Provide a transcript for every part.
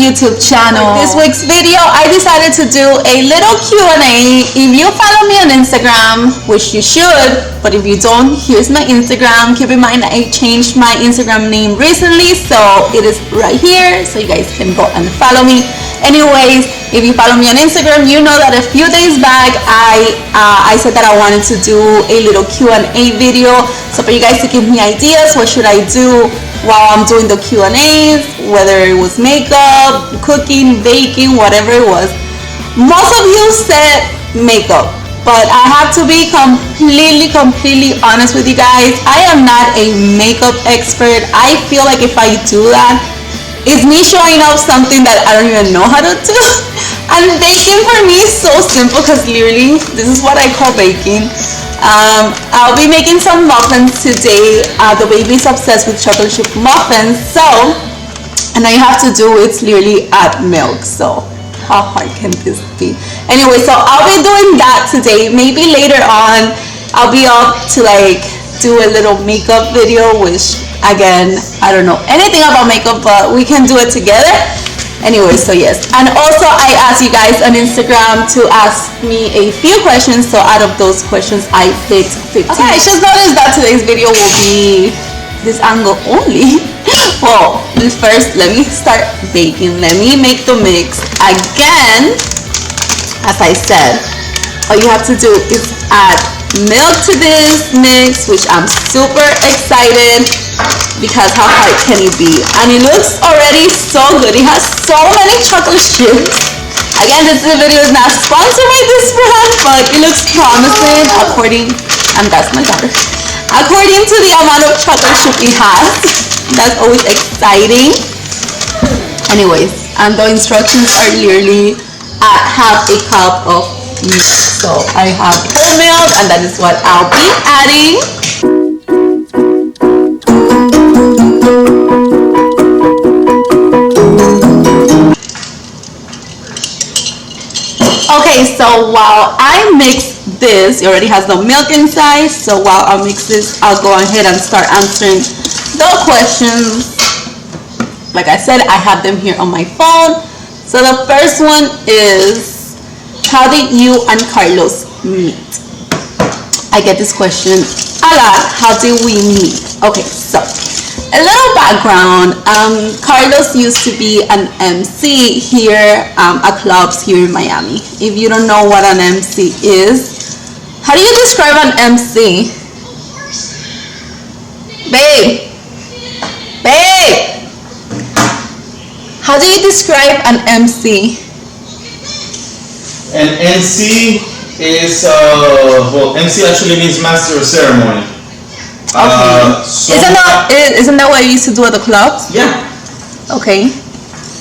YouTube channel. This week's video, I decided to do a little Q&A. If you follow me on Instagram, which you should, but if you don't, here's my Instagram. Keep in mind I changed my Instagram name recently, so it is right here, so you guys can go and follow me. Anyways, if you follow me on Instagram, you know that a few days back I said that I wanted to do a little Q&A video, so for you guys to give me ideas, what should I do while I'm doing the Q&As, whether it was makeup, cooking, baking, whatever it was. Most of you said makeup, but I have to be completely honest with you guys. I am not a makeup expert. I feel like if I do that, it's me showing off something that I don't even know how to do. And baking for me is so simple, because literally this is what I call baking. I'll be making some muffins today. The baby's obsessed with chocolate chip muffins, so, and all you have to do is literally add milk. So how hard can this be? Anyway, so I'll be doing that today. Maybe later on I'll be up to like do a little makeup video, which again, I don't know anything about makeup, but we can do it together. Anyway, so yes. And also I asked you guys on Instagram to ask me a few questions, so out of those questions I picked 15. Okay, I just noticed that today's video will be this angle only. Well, first let me start baking. Let me make the mix. Again, as I said, all you have to do is add milk to this mix, which I'm super excited, because how hard can it be? And it looks already so good. It has so many chocolate chips. Again, this video is not sponsored by this brand, but it looks promising according, and that's my daughter, according to the amount of chocolate chip it has. That's always exciting. Anyways, and the instructions are literally at half a cup of milk. So I have whole milk, and that is what I'll be adding. Okay, so while I mix this, it already has the milk inside, so while I mix this, I'll go ahead and start answering the questions. Like I said, I have them here on my phone. So the first one is, how did you and Carlos meet? I get this question a lot. How did we meet? Okay, so a little background. Carlos used to be an MC here at clubs here in Miami. If you don't know what an MC is, how do you describe an MC? Babe! How do you describe an MC? An MC is, well, MC actually means master of ceremony. Okay. Isn't that what you used to do at the clubs? Yeah. Okay.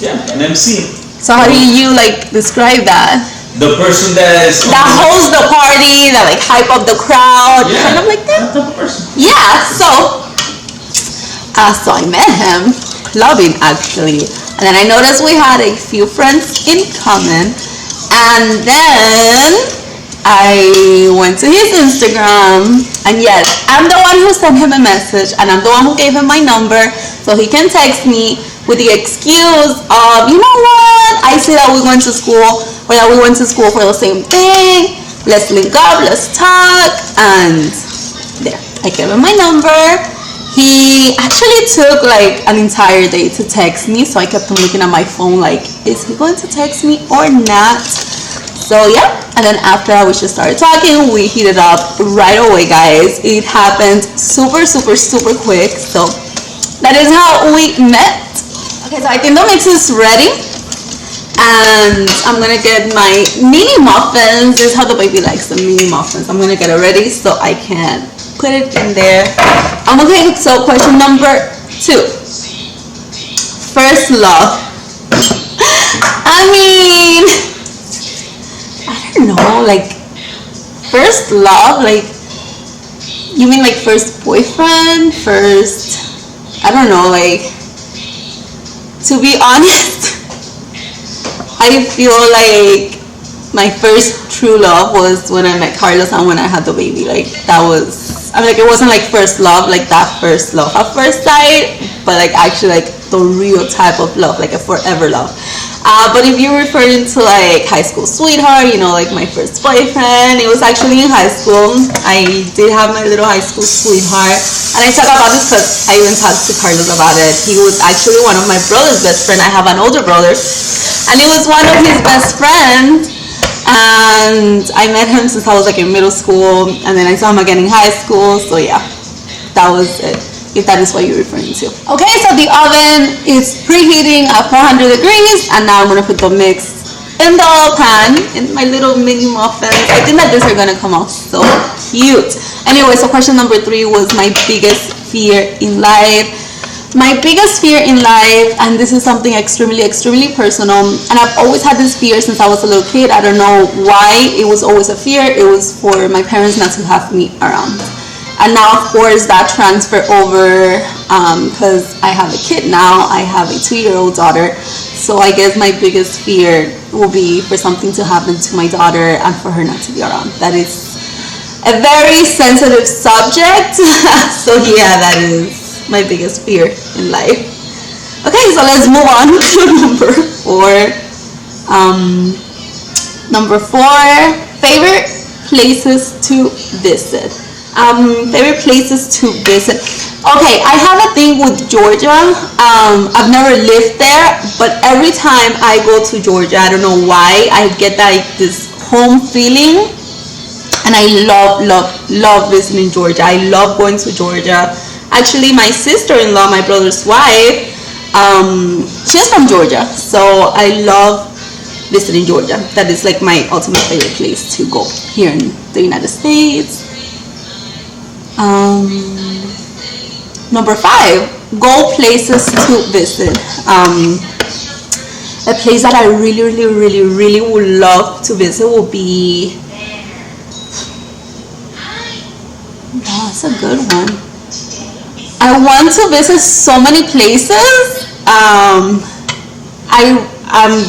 Yeah, an MC. So how do you like describe that? The person that holds the party, that like hype up the crowd, yeah, kind of like that. That type of person. Yeah. So I met him clubbing actually, and then I noticed we had a few friends in common, and then I went to his Instagram, and yes, I'm the one who sent him a message, and I'm the one who gave him my number so he can text me with the excuse of, you know what, I see that we went to school, or that we went to school for the same thing, let's link up, let's talk. And there, I gave him my number. He actually took like an entire day to text me, so I kept on looking at my phone like, is he going to text me or not? So yeah, and then after we just started talking, we heated up right away, guys. It happened super quick, so that is how we met. Okay, so I think the mix is ready, and I'm gonna get my mini muffins. This is how the baby likes the mini muffins. I'm gonna get it ready so I can put it in there. Okay, so question number 2. First love. I mean, I don't know, like first love, like you mean like first boyfriend, first, I don't know, like, to be honest, I feel like my first true love was when I met Carlos and when I had the baby. Like that was, I mean, like it wasn't like first love, like that first love at first sight, but like actually like the real type of love, like a forever love. But if you're referring to like high school sweetheart, you know, like my first boyfriend, it was actually in high school. I did have my little high school sweetheart, and I talk about this because I even talked to Carlos about it. He was actually one of my brother's best friend. I have an older brother, and it was one of his best friends. And I met him since I was like in middle school, and then I saw him again in high school. So yeah, that was it, if that is what you're referring to. Okay, so the oven is preheating at 400 degrees, and now I'm gonna put the mix in the pan in my little mini muffins. I think that these are gonna come out so cute. Anyway, so question number 3 was my biggest fear in life. My biggest fear in life, and this is something extremely personal, and I've always had this fear since I was a little kid. I don't know why it was always a fear. It was for my parents not to have me around. And now, of course, that transfer over because I have a kid now. I have a 2-year-old daughter. So I guess my biggest fear will be for something to happen to my daughter and for her not to be around. That is a very sensitive subject. So yeah, that is my biggest fear in life. Okay, so let's move on to number 4. Number 4, favorite places to visit. Favorite places to visit. Okay, I have a thing with Georgia. I've never lived there, but every time I go to Georgia, I don't know why, I get like this home feeling, and I love visiting Georgia. I love going to Georgia. Actually, my sister-in-law, my brother's wife, she's from Georgia, so I love visiting Georgia. That is like my ultimate favorite place to go here in the United States. Number 5, go places to visit. A place that I really would love to visit will be, oh, that's a good one. I want to visit so many places. I'm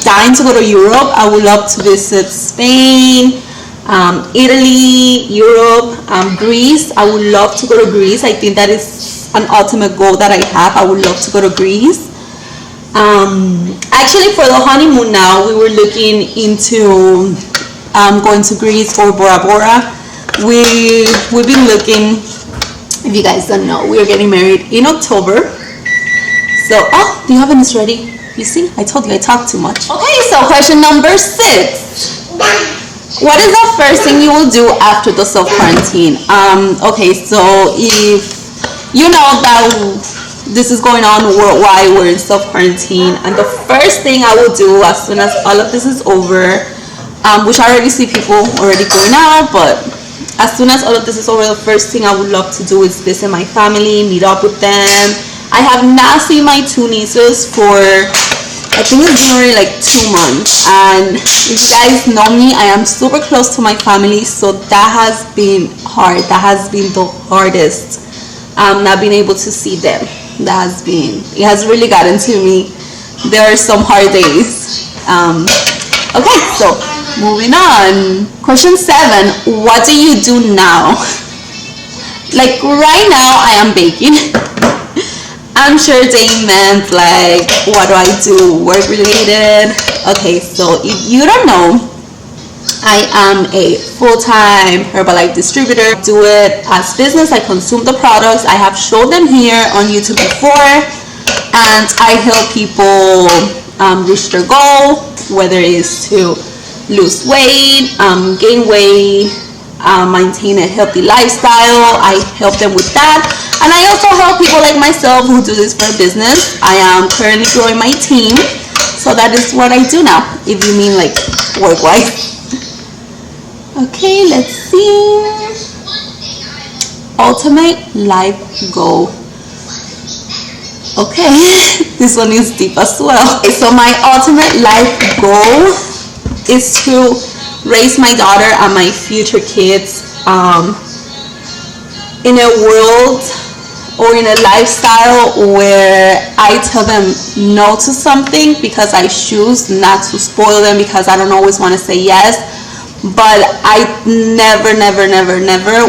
dying to go to Europe. I would love to visit Spain, Italy, Europe, Greece. I would love to go to Greece. I think that is an ultimate goal that I have. I would love to go to Greece. Actually, for the honeymoon now, we were looking into going to Greece for Bora Bora. We've been looking. If you guys don't know, we are getting married in October. So, oh, the oven is ready. You see, I told you I talk too much. Okay, so question number 6. What is the first thing you will do after the self-quarantine? Okay, so if you know that this is going on worldwide, we're in self-quarantine, and the first thing I will do as soon as all of this is over, which I already see people already going out, but as soon as all of this is over, the first thing I would love to do is visit my family, meet up with them. I have not seen my 2 nieces for, I think it's been already like 2 months. And if you guys know me, I am super close to my family, so that has been hard. That has been the hardest, not being able to see them. It has really gotten to me. There are some hard days. Okay, so moving on. Question 7. What do you do now? Like right now, I am baking. I'm sure they meant like, what do I do? Work related. Okay, so if you don't know, I am a full-time Herbalife distributor. I do it as business. I consume the products. I have showed them here on YouTube before, and I help people reach their goal, whether it is to lose weight, gain weight, maintain a healthy lifestyle. I help them with that, and I also help people like myself who do this for a business. I am currently growing my team, so that is what I do now, if you mean like work-wise. Okay, let's see. Ultimate life goal. Okay, this one is deep as well. Okay, so my ultimate life goal is to raise my daughter and my future kids in a world or in a lifestyle where I tell them no to something because I choose not to spoil them, because I don't always want to say yes, but I never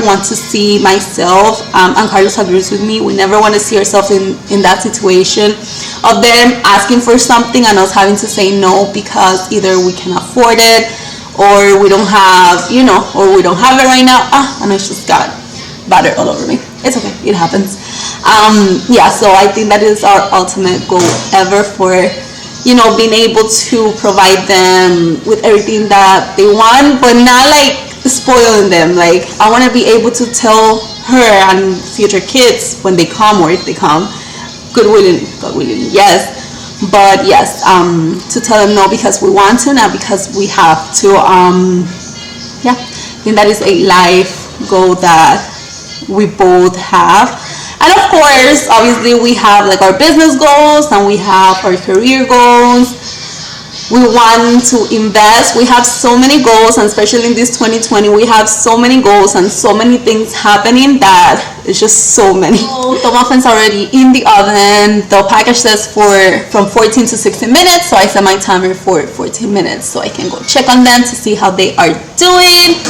want to see myself, and Carlos agrees with me, we never want to see ourselves in that situation of them asking for something and us having to say no because either we can afford it or we don't have, or we don't have it right now. And I just got butter all over me. It's okay, it happens. So I think that is our ultimate goal ever, for being able to provide them with everything that they want, but not like spoiling them. Like, I want to be able to tell her and future kids when they come, or if they come, God willing, yes. But yes, to tell them no because we want to, not because we have to. I think that is a life goal that we both have. And of course, obviously, we have like our business goals and we have our career goals. We want to invest. We have so many goals, and especially in this 2020, we have so many goals and so many things happening that it's just so many. The muffins are already in the oven. The package says from 14 to 16 minutes, so I set my timer for 14 minutes so I can go check on them to see how they are doing.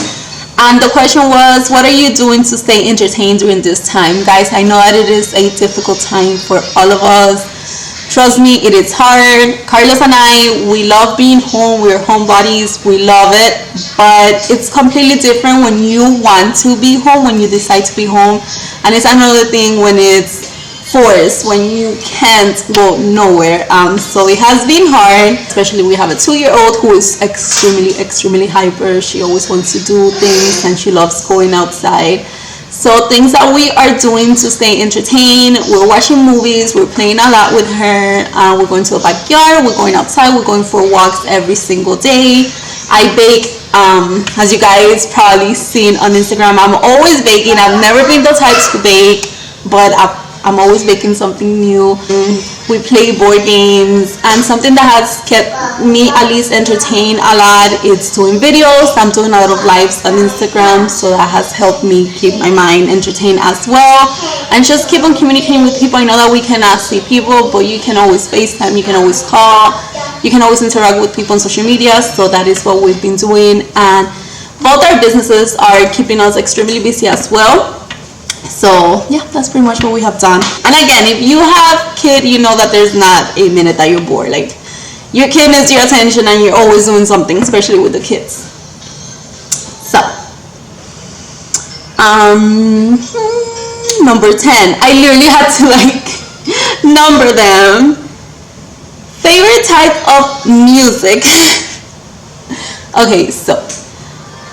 And the question was, what are you doing to stay entertained during this time? Guys, I know that it is a difficult time for all of us. Trust me, it is hard. Carlos and I, we love being home. We're homebodies. We love it. But it's completely different when you want to be home, when you decide to be home. And it's another thing when it's forced, when you can't go nowhere. So it has been hard. Especially we have a 2-year-old who is extremely hyper. She always wants to do things and she loves going outside. So things that we are doing to stay entertained, we're watching movies, we're playing a lot with her, we're going to the backyard, we're going outside, we're going for walks every single day. I bake, as you guys probably seen on Instagram, I'm always baking. I've never been the type to bake, but I'm always baking something new. We play board games, and something that has kept me at least entertained a lot is doing videos. I'm doing a lot of lives on Instagram, so that has helped me keep my mind entertained as well, and just keep on communicating with people. I know that we cannot see people, but you can always FaceTime, you can always call, you can always interact with people on social media. So that is what we've been doing, and both our businesses are keeping us extremely busy as well. So yeah, that's pretty much what we have done. And again, if you have kid, you know that there's not a minute that you're bored. Like, your kid needs your attention and you're always doing something, especially with the kids. So number 10, I literally had to like number them. Favorite type of music. Okay, so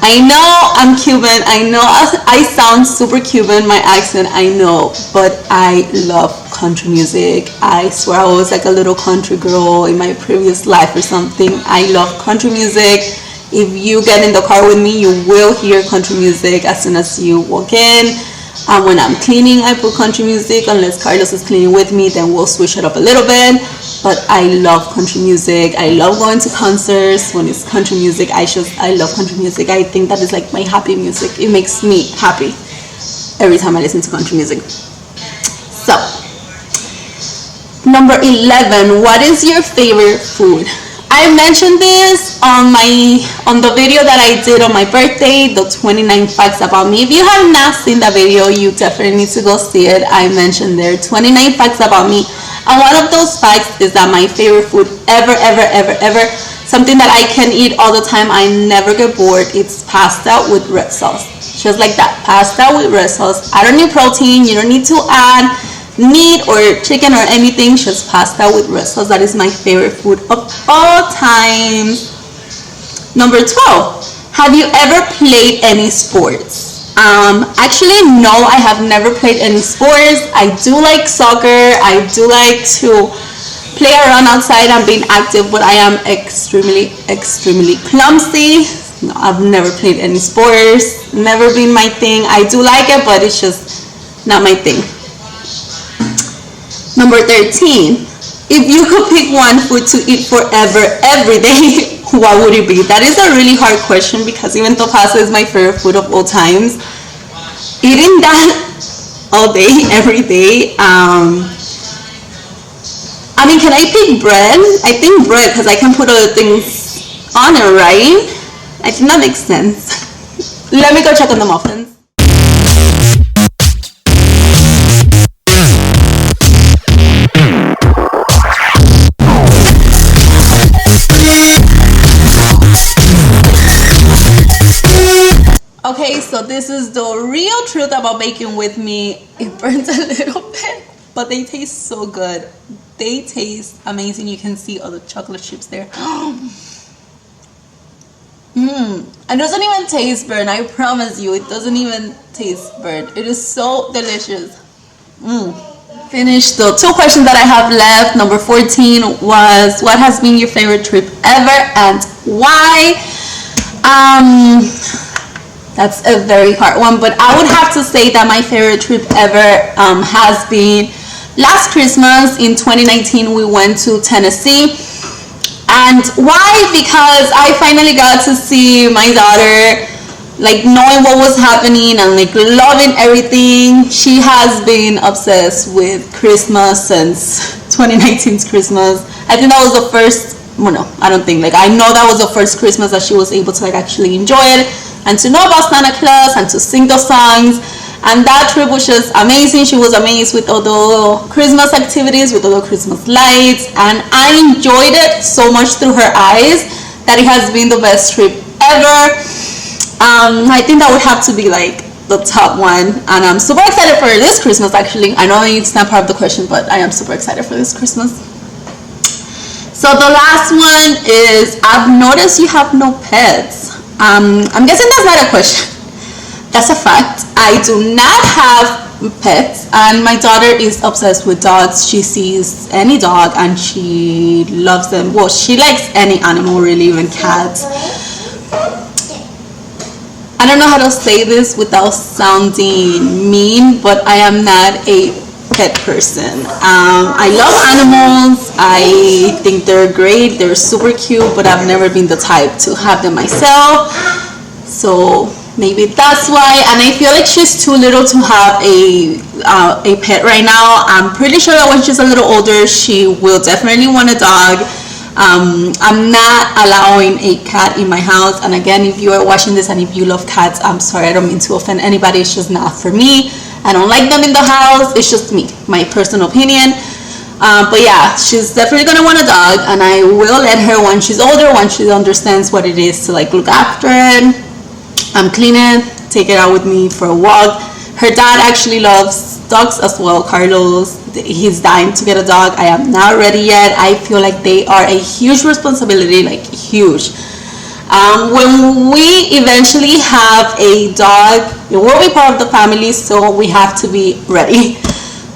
I know I'm Cuban. I know I sound super Cuban, my accent, I know, but I love country music. I swear I was like a little country girl in my previous life or something. I love country music. If you get in the car with me, you will hear country music as soon as you walk in. When I'm cleaning, I put country music. Unless Carlos is cleaning with me, then we'll switch it up a little bit. But I love country music. I love going to concerts when it's country music. I love country music. I think that is like my happy music. It makes me happy every time I listen to country music. So, number 11, what is your favorite food? I mentioned this on the video that I did on my birthday, the 29 facts about me. If you have not seen that video, you definitely need to go see it. I mentioned there 29 facts about me. And one of those facts is that my favorite food ever, something that I can eat all the time, I never get bored, it's pasta with red sauce. Just like that, pasta with red sauce. I don't need protein, you don't need to add meat or chicken or anything, just pasta with red sauce. That is my favorite food of all time. Number 12, have you ever played any sports? Actually, no, I have never played any sports. I do like soccer. I do like to play around outside and being active, but I am extremely clumsy. No, I've never played any sports. Never been my thing. I do like it, but it's just not my thing. Number 13, if you could pick one food to eat forever, every day, what would it be? That is a really hard question because even though pasta is my favorite food of all times, eating that all day, every day, I mean, can I pick bread? I think bread because I can put other things on it, right? I think that makes sense. Let me go check on the muffins. Okay, so this is the real truth about baking with me. It burns a little bit, but they taste so good. They taste amazing. You can see all the chocolate chips there. It doesn't even taste burnt. I promise you, it doesn't even taste burnt. It is so delicious. Finished the 2 questions that I have left. Number 14 was, what has been your favorite trip ever and why? That's a very hard one, but I would have to say that my favorite trip ever has been last Christmas in 2019. We went to Tennessee. And why? Because I finally got to see my daughter, like knowing what was happening and like loving everything. She has been obsessed with Christmas since 2019's Christmas. I think that was the first, well, no, I don't think, like I know that was the first Christmas that she was able to like actually enjoy it and to know about Santa Claus and to sing those songs. And that trip was just amazing. She was amazed with all the Christmas activities, with all the Christmas lights, and I enjoyed it so much through her eyes that it has been the best trip ever. I think that would have to be like the top one, and I'm super excited for this Christmas. Actually, I know it's not part of the question, but I am super excited for this Christmas. So the last one is, I've noticed you have no pets. I'm guessing that's not a question. That's a fact. I do not have pets, and my daughter is obsessed with dogs. She sees any dog and she loves them. Well, she likes any animal, really, even cats. I don't know how to say this without sounding mean, but I am not a pet person. I love animals. I think they're great. They're super cute, but I've never been the type to have them myself. So maybe that's why. And I feel like she's too little to have a pet right now. I'm pretty sure that when she's a little older, she will definitely want a dog. I'm not allowing a cat in my house. And again, if you are watching this and if you love cats, I'm sorry, I don't mean to offend anybody. It's just not for me. I don't like them in the house. It's just me, my personal opinion. But yeah, she's definitely gonna want a dog, and I will let her when she's older, when she understands what it is to like look after it. Clean it, take it out with me for a walk. Her dad actually loves dogs as well, Carlos. He's dying to get a dog. I am not ready yet. I feel like they are a huge responsibility, like huge. When we eventually have a dog, it will be part of the family, so we have to be ready.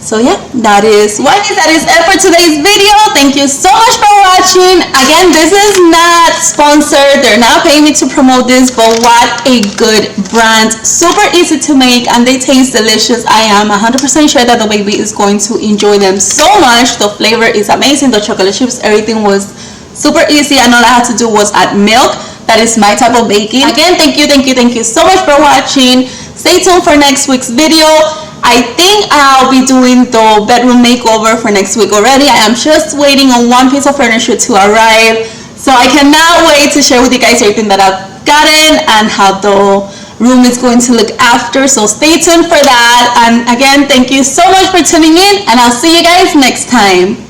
So yeah, that is it for today's video. Thank you so much for watching. Again, this is not sponsored. They're not paying me to promote this, but what a good brand. Super easy to make and they taste delicious. I am 100% sure that the baby is going to enjoy them so much. The flavor is amazing. The chocolate chips, everything was super easy, and all I had to do was add milk. That is my type of baking. Again, thank you so much for watching. Stay tuned for next week's video. I think I'll be doing the bedroom makeover for next week already. I am just waiting on one piece of furniture to arrive. So I cannot wait to share with you guys everything that I've gotten and how the room is going to look after. So stay tuned for that. And again, thank you so much for tuning in, and I'll see you guys next time.